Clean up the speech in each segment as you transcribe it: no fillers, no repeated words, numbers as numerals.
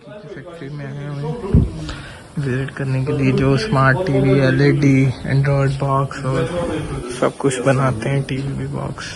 की फैक्ट्री में आए हुए हैं विजिट करने के लिए, जो smart TV, LED, Android box और सब कुछ बनाते हैं। TV box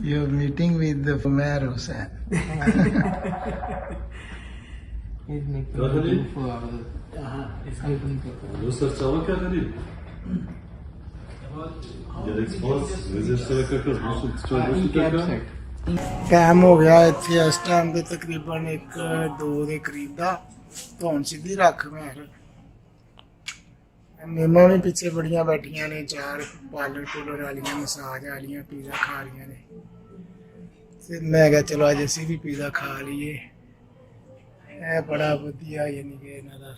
You're meeting with the mayor, Hussain. He's making a room for our escaping people. دوست سوا क्या करी? Gerek spor, rezervasyon करके दूसरे टाइम हो गया इतने इस टाइम के तकरीबन 1-2 के करीब का। तो हम सीधी रख मेमा भी पीछे बड़िया बैठिया ने, 4 पार्लर पूलर वालियां, मसाज वालियां, पिज़्ज़ा खा रही ने। फिर मैं क्या चलो अज असी भी पिज़्ज़ा खा लीए। है बड़ा वधिया, यानी कि इन्हां दा